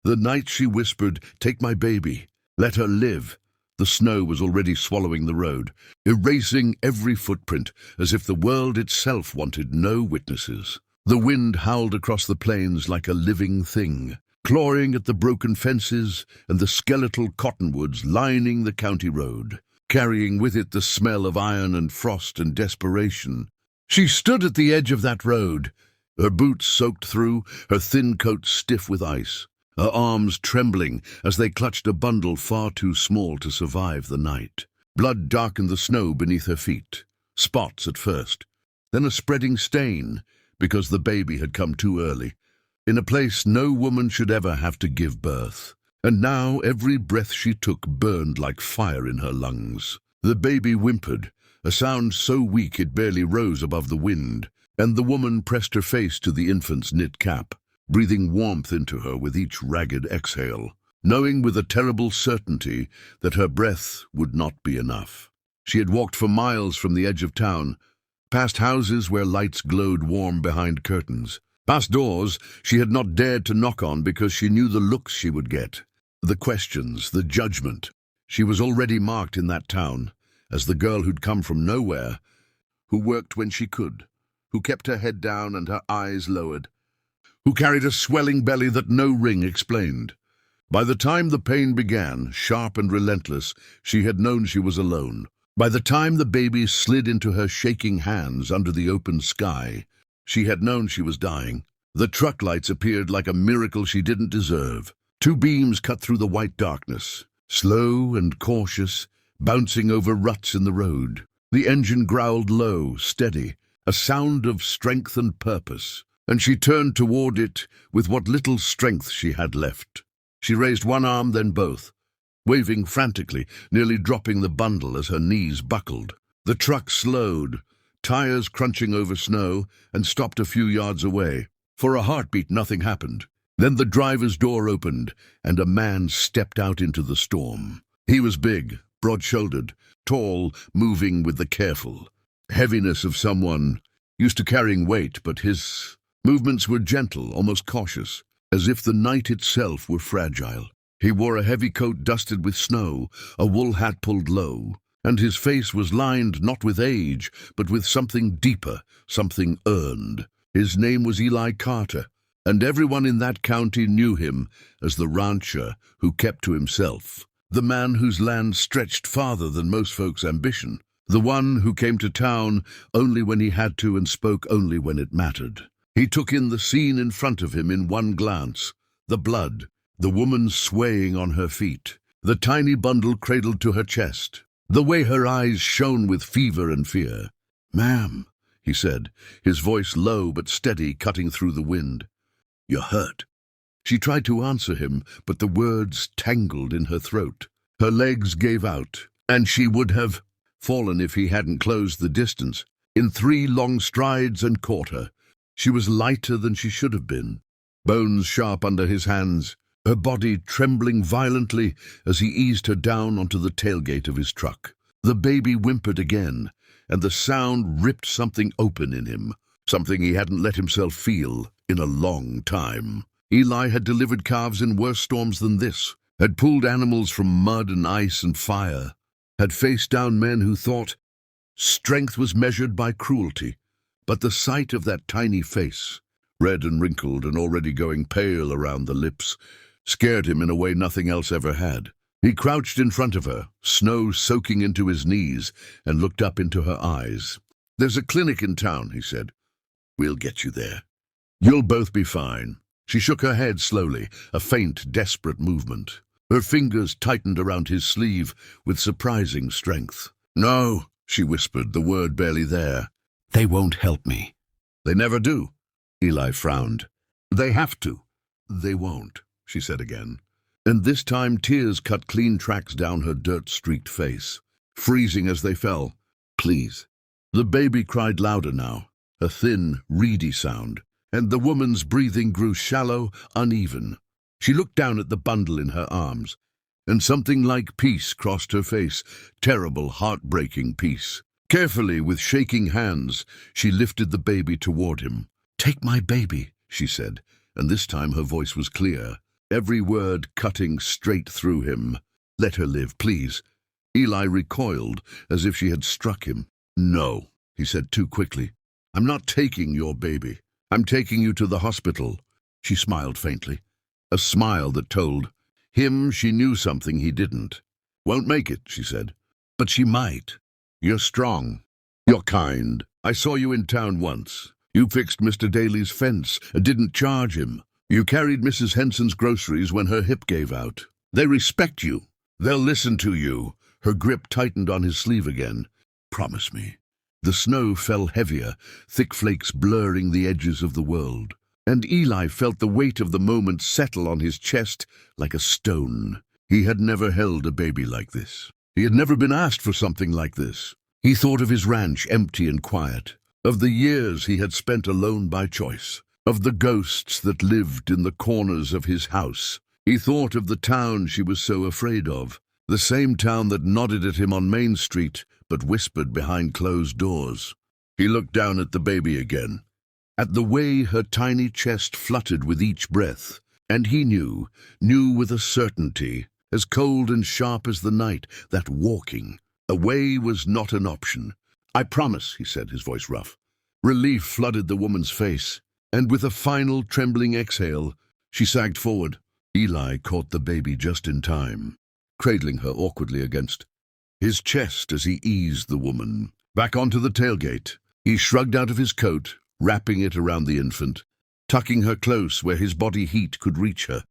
The night she whispered, "Take my baby, let her live." The snow was already swallowing the road, erasing every footprint, as if the world itself wanted no witnesses. The wind howled across the plains like a living thing, clawing at the broken fences and the skeletal cottonwoods lining the county road, carrying with it the smell of iron and frost and desperation. She stood at the edge of that road, her boots soaked through, her thin coat stiff with ice, her arms trembling as they clutched a bundle far too small to survive the night. Blood darkened the snow beneath her feet, spots at first, then a spreading stain, because the baby had come too early, in a place no woman should ever have to give birth. And now every breath she took burned like fire in her lungs. The baby whimpered, a sound so weak it barely rose above the wind, and the woman pressed her face to the infant's knit cap, breathing warmth into her with each ragged exhale, knowing with a terrible certainty that her breath would not be enough. She had walked for miles from the edge of town, past houses where lights glowed warm behind curtains, past doors she had not dared to knock on because she knew the looks she would get, the questions, the judgment. She was already marked in that town as the girl who'd come from nowhere, who worked when she could, who kept her head down and her eyes lowered, who carried a swelling belly that no ring explained. By the time the pain began, sharp and relentless, she had known she was alone. By the time the baby slid into her shaking hands under the open sky, she had known she was dying. The truck lights appeared like a miracle she didn't deserve. Two beams cut through the white darkness, slow and cautious, bouncing over ruts in the road. The engine growled low, steady, a sound of strength and purpose, and she turned toward it with what little strength she had left. She raised one arm, then both, waving frantically, nearly dropping the bundle as her knees buckled. The truck slowed, tires crunching over snow, and stopped a few yards away. For a heartbeat, nothing happened. Then the driver's door opened, and a man stepped out into the storm. He was big, broad-shouldered, tall, moving with the careful heaviness of someone used to carrying weight, but his movements were gentle, almost cautious, as if the night itself were fragile. He wore a heavy coat dusted with snow, a wool hat pulled low, and his face was lined not with age, but with something deeper, something earned. His name was Eli Carter, and everyone in that county knew him as the rancher who kept to himself, the man whose land stretched farther than most folks' ambition, the one who came to town only when he had to and spoke only when it mattered. He took in the scene in front of him in one glance, the blood, the woman swaying on her feet, the tiny bundle cradled to her chest, the way her eyes shone with fever and fear. "Ma'am," he said, his voice low but steady, cutting through the wind. "You're hurt." She tried to answer him, but the words tangled in her throat. Her legs gave out, and she would have fallen if he hadn't closed the distance, in 3 long strides, and caught her. She was lighter than she should have been, bones sharp under his hands, her body trembling violently as he eased her down onto the tailgate of his truck. The baby whimpered again, and the sound ripped something open in him, something he hadn't let himself feel in a long time. Eli had delivered calves in worse storms than this, had pulled animals from mud and ice and fire, had faced down men who thought strength was measured by cruelty. But the sight of that tiny face, red and wrinkled and already going pale around the lips, scared him in a way nothing else ever had. He crouched in front of her, snow soaking into his knees, and looked up into her eyes. "There's a clinic in town," he said. "We'll get you there. You'll both be fine." She shook her head slowly, a faint, desperate movement. Her fingers tightened around his sleeve with surprising strength. "No," she whispered, the word barely there. "They won't help me." "They never do." Eli frowned. "They have to." "They won't," she said again. And this time tears cut clean tracks down her dirt-streaked face, freezing as they fell. "Please." The baby cried louder now, a thin, reedy sound, and the woman's breathing grew shallow, uneven. She looked down at the bundle in her arms, and something like peace crossed her face, terrible, heartbreaking peace. Carefully, with shaking hands, she lifted the baby toward him. "Take my baby," she said, and this time her voice was clear. every word cutting straight through him. "Let her live, please." Eli recoiled, as if she had struck him. "No," he said too quickly. "I'm not taking your baby. I'm taking you to the hospital." She smiled faintly, a smile that told him she knew something he didn't. "Won't make it," she said. "But she might. You're strong. You're kind. I saw you in town once. You fixed Mr. Daly's fence and didn't charge him. You carried Mrs. Henson's groceries when her hip gave out. They respect you. They'll listen to you." Her grip tightened on his sleeve again. "Promise me." The snow fell heavier, thick flakes blurring the edges of the world. And Eli felt the weight of the moment settle on his chest like a stone. He had never held a baby like this. He had never been asked for something like this. He thought of his ranch, empty and quiet, of the years he had spent alone by choice, of the ghosts that lived in the corners of his house. He thought of the town she was so afraid of, the same town that nodded at him on Main Street but whispered behind closed doors. He looked down at the baby again, at the way her tiny chest fluttered with each breath, and he knew with a certainty, as cold and sharp as the night, that walking away was not an option. "I promise," he said, his voice rough. Relief flooded the woman's face, and with a final trembling exhale, she sagged forward. Eli caught the baby just in time, cradling her awkwardly against his chest as he eased the woman back onto the tailgate. He shrugged out of his coat, wrapping it around the infant, tucking her close where his body heat could reach her.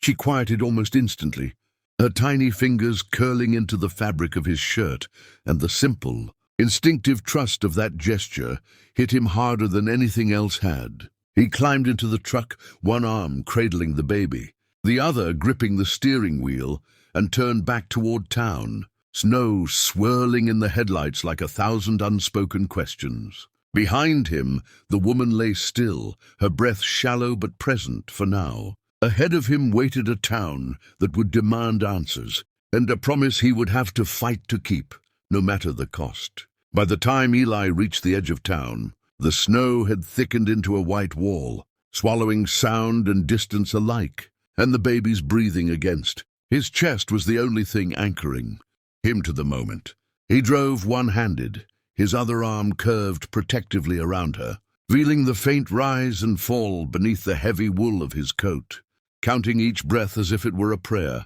She quieted almost instantly, her tiny fingers curling into the fabric of his shirt, and the simple, instinctive trust of that gesture hit him harder than anything else had. He climbed into the truck, one arm cradling the baby, the other gripping the steering wheel, and turned back toward town, snow swirling in the headlights like 1,000 unspoken questions. Behind him, the woman lay still, her breath shallow but present for now. Ahead of him waited a town that would demand answers, and a promise he would have to fight to keep, no matter the cost. By the time Eli reached the edge of town, the snow had thickened into a white wall, swallowing sound and distance alike, and the baby's breathing against. His chest was the only thing anchoring him to the moment. He drove one-handed, his other arm curved protectively around her, feeling the faint rise and fall beneath the heavy wool of his coat, counting each breath as if it were a prayer.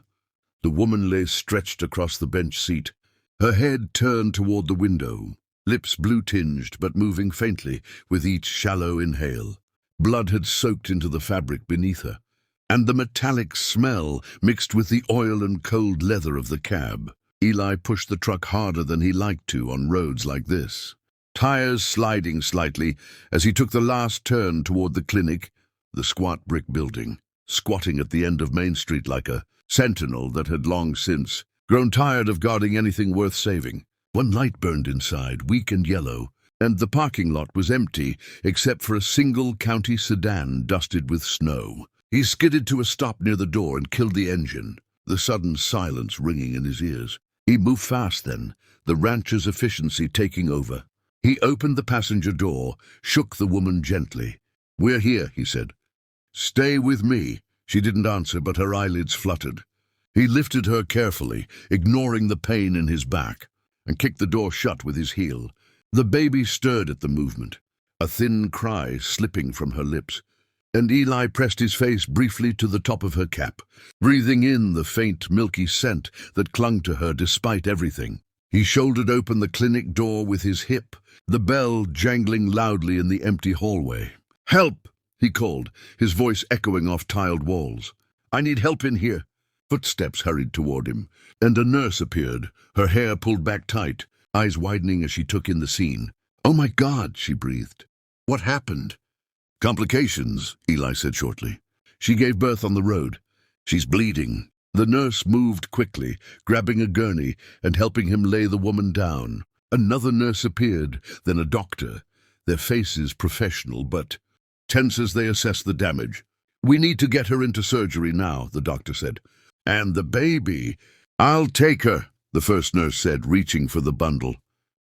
The woman lay stretched across the bench seat, her head turned toward the window, lips blue-tinged but moving faintly with each shallow inhale. Blood had soaked into the fabric beneath her, and the metallic smell mixed with the oil and cold leather of the cab. Eli pushed the truck harder than he liked to on roads like this, tires sliding slightly as he took the last turn toward the clinic, the squat brick building, squatting at the end of Main Street like a sentinel that had long since grown tired of guarding anything worth saving. One light burned inside, weak and yellow, and the parking lot was empty except for a single county sedan dusted with snow. He skidded to a stop near the door and killed the engine, the sudden silence ringing in his ears. He moved fast then, the rancher's efficiency taking over. He opened the passenger door, shook the woman gently. "We're here," he said. "Stay with me." She didn't answer, but her eyelids fluttered. He lifted her carefully, ignoring the pain in his back, and kicked the door shut with his heel. The baby stirred at the movement, a thin cry slipping from her lips, and Eli pressed his face briefly to the top of her cap, breathing in the faint, milky scent that clung to her despite everything. He shouldered open the clinic door with his hip, the bell jangling loudly in the empty hallway. "Help!" he called, his voice echoing off tiled walls. "I need help in here." Footsteps hurried toward him, and a nurse appeared, her hair pulled back tight, eyes widening as she took in the scene. "Oh my God," she breathed. "What happened?" "Complications," Eli said shortly. "She gave birth on the road. She's bleeding." The nurse moved quickly, grabbing a gurney and helping him lay the woman down. Another nurse appeared, then a doctor, their faces professional but tense as they assessed the damage. "We need to get her into surgery now," the doctor said. "And the baby—" "I'll take her," the first nurse said, reaching for the bundle.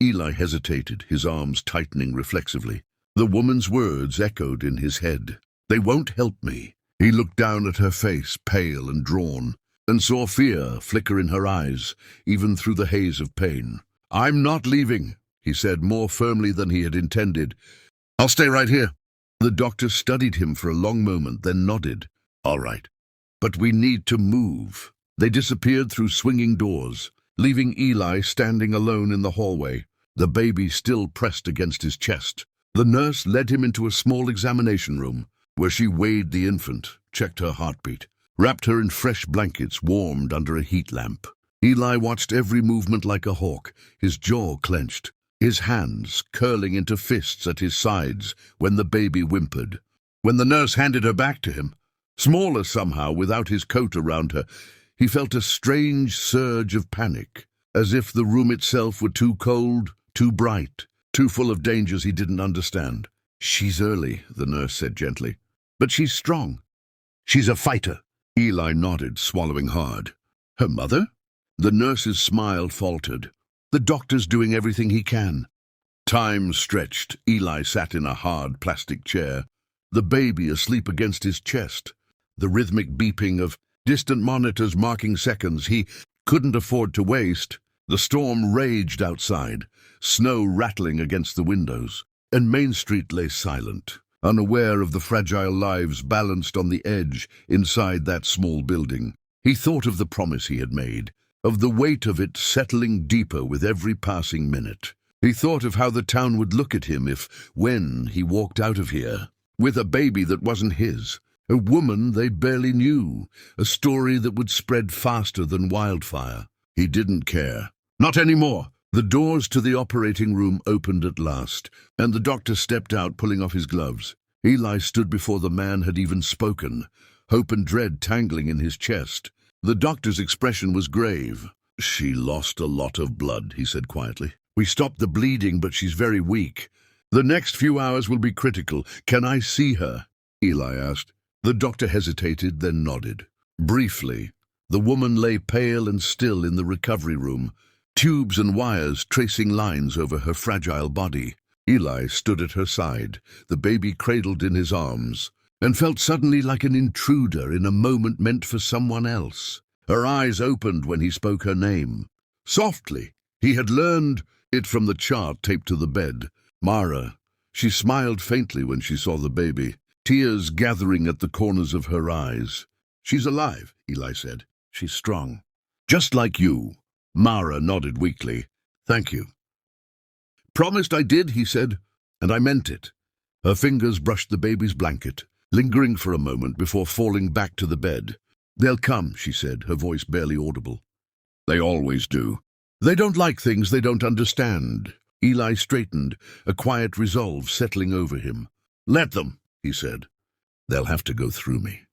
Eli hesitated, his arms tightening reflexively. The woman's words echoed in his head. "They won't help me." He looked down at her face, pale and drawn, and saw fear flicker in her eyes, even through the haze of pain. "I'm not leaving," he said more firmly than he had intended. "I'll stay right here." The doctor studied him for a long moment, then nodded. "All right. But we need to move." They disappeared through swinging doors, leaving Eli standing alone in the hallway, the baby still pressed against his chest. The nurse led him into a small examination room, where she weighed the infant, checked her heartbeat, wrapped her in fresh blankets warmed under a heat lamp. Eli watched every movement like a hawk, his jaw clenched, his hands curling into fists at his sides when the baby whimpered. When the nurse handed her back to him, smaller somehow without his coat around her, he felt a strange surge of panic, as if the room itself were too cold, too bright, too full of dangers he didn't understand. "She's early," the nurse said gently, "but she's strong. She's a fighter." Eli nodded, swallowing hard. "Her mother?" The nurse's smile faltered. "The doctor's doing everything he can." Time stretched. Eli sat in a hard plastic chair, the baby asleep against his chest, the rhythmic beeping of distant monitors marking seconds he couldn't afford to waste. The storm raged outside, snow rattling against the windows, and Main Street lay silent, unaware of the fragile lives balanced on the edge inside that small building. He thought of the promise he had made, of the weight of it settling deeper with every passing minute. He thought of how the town would look at him when he walked out of here, with a baby that wasn't his, a woman they barely knew, a story that would spread faster than wildfire. He didn't care. Not anymore. The doors to the operating room opened at last, and the doctor stepped out, pulling off his gloves. Eli stood before the man had even spoken, hope and dread tangling in his chest. The doctor's expression was grave. "She lost a lot of blood," he said quietly. "We stopped the bleeding, but she's very weak. The next few hours will be critical. Can I see her?" Eli asked. The doctor hesitated, then nodded. Briefly, the woman lay pale and still in the recovery room, tubes and wires tracing lines over her fragile body. Eli stood at her side, the baby cradled in his arms, and felt suddenly like an intruder in a moment meant for someone else. Her eyes opened when he spoke her name. Softly. He had learned it from the chart taped to the bed. Mara. She smiled faintly when she saw the baby, tears gathering at the corners of her eyes. "She's alive," Eli said. "She's strong. Just like you." Mara nodded weakly. "Thank you." "Promised I did," he said, "and I meant it." Her fingers brushed the baby's blanket, lingering for a moment before falling back to the bed. "They'll come," she said, her voice barely audible. "They always do. They don't like things they don't understand." Eli straightened, a quiet resolve settling over him. "Let them," he said. "They'll have to go through me."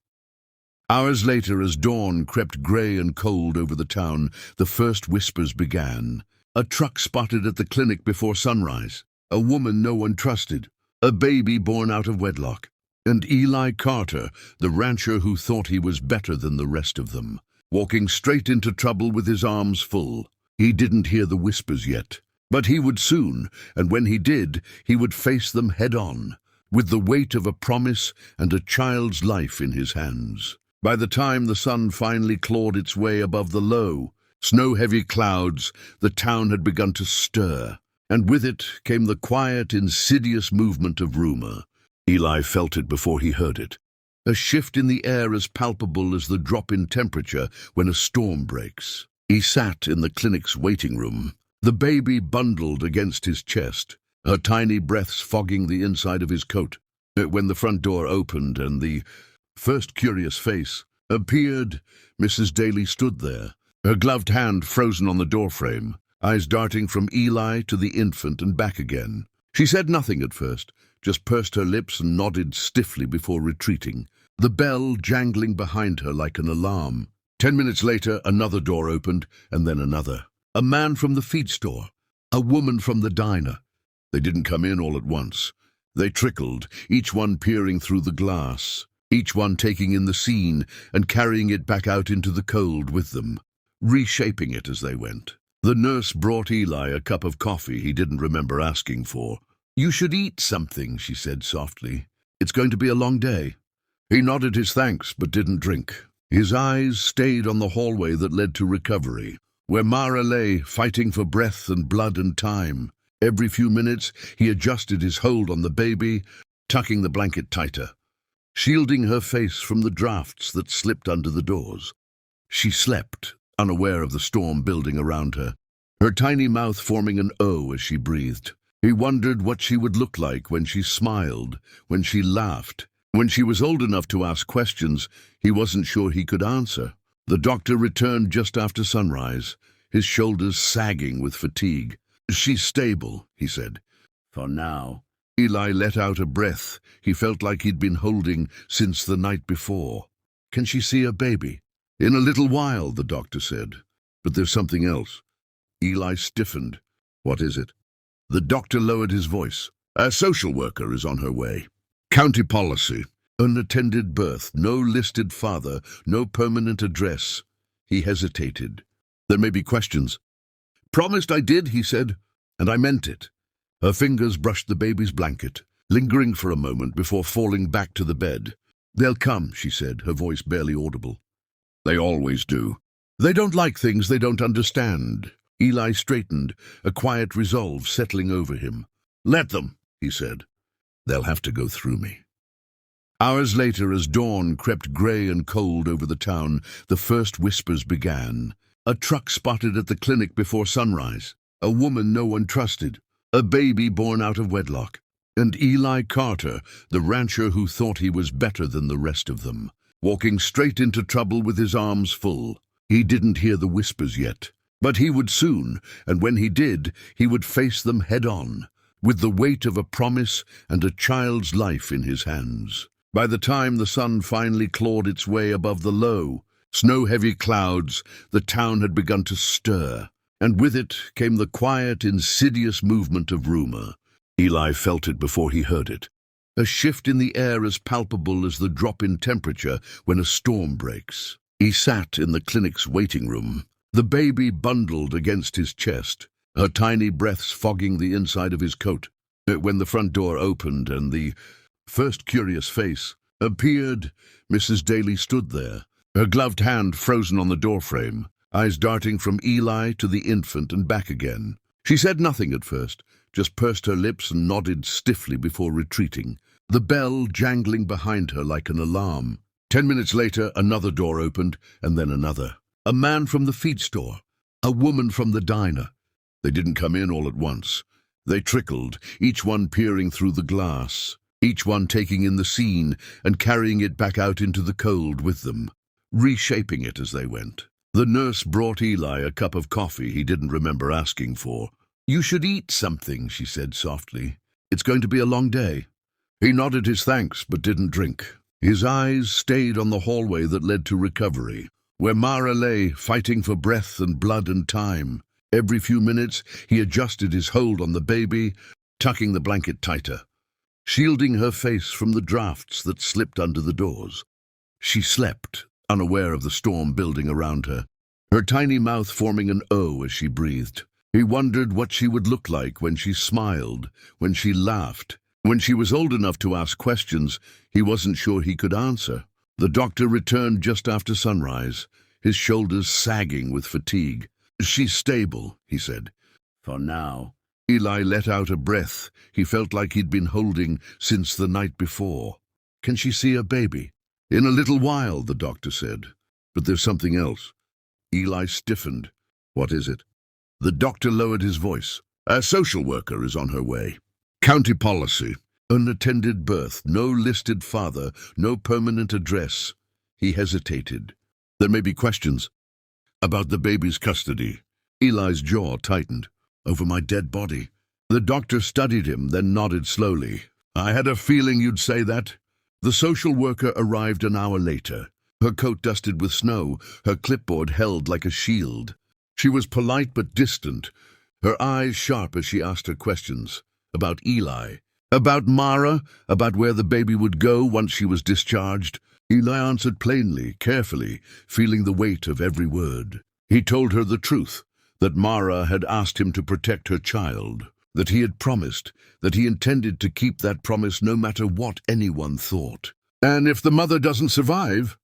Hours later, as dawn crept grey and cold over the town, the first whispers began. A truck spotted at the clinic before sunrise, a woman no one trusted, a baby born out of wedlock, and Eli Carter, the rancher who thought he was better than the rest of them, walking straight into trouble with his arms full. He didn't hear the whispers yet, but he would soon, and when he did, he would face them head-on, with the weight of a promise and a child's life in his hands. By the time the sun finally clawed its way above the low, snow-heavy clouds, the town had begun to stir, and with it came the quiet, insidious movement of rumor. Eli felt it before he heard it, a shift in the air as palpable as the drop in temperature when a storm breaks. He sat in the clinic's waiting room, the baby bundled against his chest, her tiny breaths fogging the inside of his coat. When the front door opened and the first curious face appeared, Mrs. Daly stood there, her gloved hand frozen on the doorframe, eyes darting from Eli to the infant and back again. She said nothing at first, just pursed her lips and nodded stiffly before retreating, the bell jangling behind her like an alarm. 10 minutes later, another door opened, and then another. A man from the feed store, a woman from the diner. They didn't come in all at once. They trickled, each one peering through the glass, each one taking in the scene and carrying it back out into the cold with them, reshaping it as they went. The nurse brought Eli a cup of coffee he didn't remember asking for. "You should eat something," she said softly. "It's going to be a long day." He nodded his thanks but didn't drink. His eyes stayed on the hallway that led to recovery, where Mara lay, fighting for breath and blood and time. Every few minutes, he adjusted his hold on the baby, tucking the blanket tighter, shielding her face from the drafts that slipped under the doors. She slept, unaware of the storm building around her, her tiny mouth forming an O as she breathed. He wondered what she would look like when she smiled, when she laughed. When she was old enough to ask questions, he wasn't sure he could answer. The doctor returned just after sunrise, his shoulders sagging with fatigue. "She's stable," he said. "For now." Eli let out a breath he felt like he'd been holding since the night before. "Can she see a baby?" "In a little while," the doctor said. "But there's something else." Eli stiffened. "What is it?" The doctor lowered his voice. "A social worker is on her way. County policy. Unattended birth, no listed father, no permanent address." He hesitated. "There may be questions." "Promised I did," he said, "and I meant it." Her fingers brushed the baby's blanket, lingering for a moment before falling back to the bed. "They'll come," she said, her voice barely audible. "They always do. They don't like things they don't understand." Eli straightened, a quiet resolve settling over him. "Let them," he said. "They'll have to go through me." Hours later, as dawn crept grey and cold over the town, the first whispers began. A truck spotted at the clinic before sunrise. A woman no one trusted. A baby born out of wedlock. And Eli Carter, the rancher who thought he was better than the rest of them, walking straight into trouble with his arms full. He didn't hear the whispers yet, but he would soon, and when he did, he would face them head-on, with the weight of a promise and a child's life in his hands. By the time the sun finally clawed its way above the low, snow-heavy clouds, the town had begun to stir, and with it came the quiet, insidious movement of rumor. Eli felt it before he heard it. A shift in the air as palpable as the drop in temperature when a storm breaks. He sat in the clinic's waiting room, the baby bundled against his chest, her tiny breaths fogging the inside of his coat. When the front door opened and the first curious face appeared, Mrs. Daly stood there, her gloved hand frozen on the doorframe, eyes darting from Eli to the infant and back again. She said nothing at first, just pursed her lips and nodded stiffly before retreating, the bell jangling behind her like an alarm. 10 minutes later, another door opened, and then another. A man from the feed store, a woman from the diner. They didn't come in all at once. They trickled, each one peering through the glass, each one taking in the scene and carrying it back out into the cold with them, reshaping it as they went. The nurse brought Eli a cup of coffee he didn't remember asking for. "You should eat something," she said softly. "It's going to be a long day." He nodded his thanks but didn't drink. His eyes stayed on the hallway that led to recovery, where Mara lay, fighting for breath and blood and time. Every few minutes, he adjusted his hold on the baby, tucking the blanket tighter, shielding her face from the drafts that slipped under the doors. She slept, unaware of the storm building around her, her tiny mouth forming an O as she breathed. He wondered what she would look like when she smiled, when she laughed. When she was old enough to ask questions, he wasn't sure he could answer. The doctor returned just after sunrise, his shoulders sagging with fatigue. "She's stable," he said. "For now." Eli let out a breath he felt like he'd been holding since the night before. "Can she see a baby?" "In a little while," the doctor said. "But there's something else." Eli stiffened. "What is it?" The doctor lowered his voice. "A social worker is on her way. County policy. Unattended birth, no listed father, no permanent address." He hesitated. "There may be questions." "About the baby's custody." Eli's jaw tightened. "Over my dead body." The doctor studied him, then nodded slowly. "I had a feeling you'd say that." The social worker arrived an hour later, her coat dusted with snow, her clipboard held like a shield. She was polite but distant, her eyes sharp as she asked her questions. About Eli, about Mara, about where the baby would go once she was discharged. Eli answered plainly, carefully, feeling the weight of every word. He told her the truth, that Mara had asked him to protect her child, that he had promised, that he intended to keep that promise no matter what anyone thought. And if the mother doesn't survive?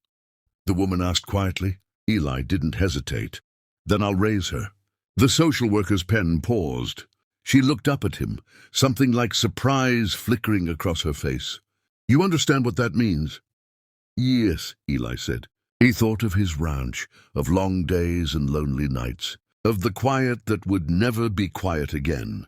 The woman asked quietly. Eli didn't hesitate. Then I'll raise her. The social worker's pen paused. She looked up at him, something like surprise flickering across her face. You understand what that means? Yes, Eli said. He thought of his ranch, of long days and lonely nights, of the quiet that would never be quiet again.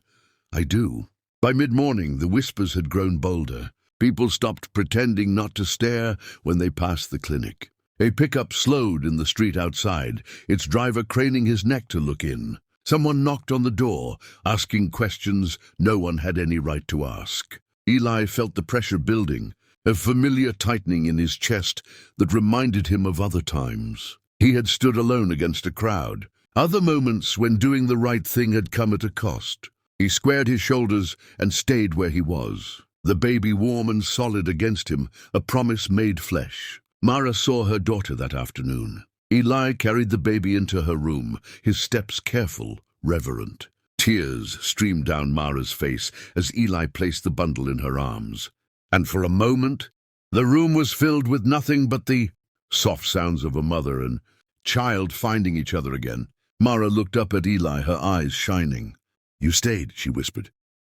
I do. By mid-morning, the whispers had grown bolder. People stopped pretending not to stare when they passed the clinic. A pickup slowed in the street outside, its driver craning his neck to look in. Someone knocked on the door, asking questions no one had any right to ask. Eli felt the pressure building, a familiar tightening in his chest that reminded him of other times. He had stood alone against a crowd, other moments when doing the right thing had come at a cost. He squared his shoulders and stayed where he was, the baby warm and solid against him, a promise made flesh. Mara saw her daughter that afternoon. Eli carried the baby into her room, his steps careful, reverent. Tears streamed down Mara's face as Eli placed the bundle in her arms. And for a moment, the room was filled with nothing but the soft sounds of a mother and child finding each other again. Mara looked up at Eli, her eyes shining. You stayed, she whispered.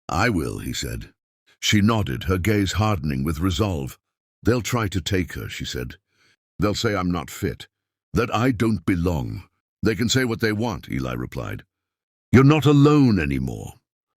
I will, he said. She nodded, her gaze hardening with resolve. They'll try to take her, she said. They'll say I'm not fit, that I don't belong. They can say what they want, Eli replied. You're not alone anymore.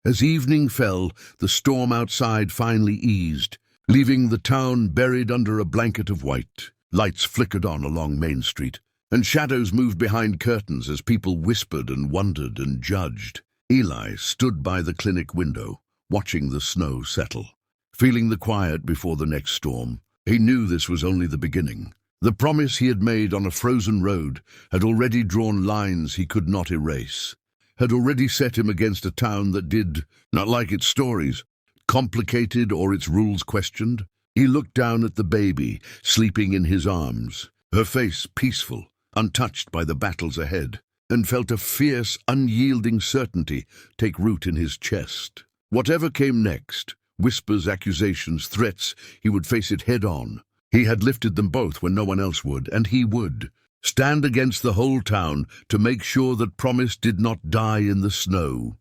As evening fell, the storm outside finally eased, leaving the town buried under a blanket of white. Lights flickered on along Main Street, and shadows moved behind curtains as people whispered and wondered and judged. Eli stood by the clinic window, watching the snow settle, feeling the quiet before the next storm. He knew this was only the beginning. The promise he had made on a frozen road had already drawn lines he could not erase, had already set him against a town that did not like its stories, complicated or its rules questioned. He looked down at the baby, sleeping in his arms, her face peaceful, untouched by the battles ahead, and felt a fierce, unyielding certainty take root in his chest. Whatever came next, whispers, accusations, threats, he would face it head-on. He had lifted them both when no one else would, and he would stand against the whole town to make sure that promise did not die in the snow.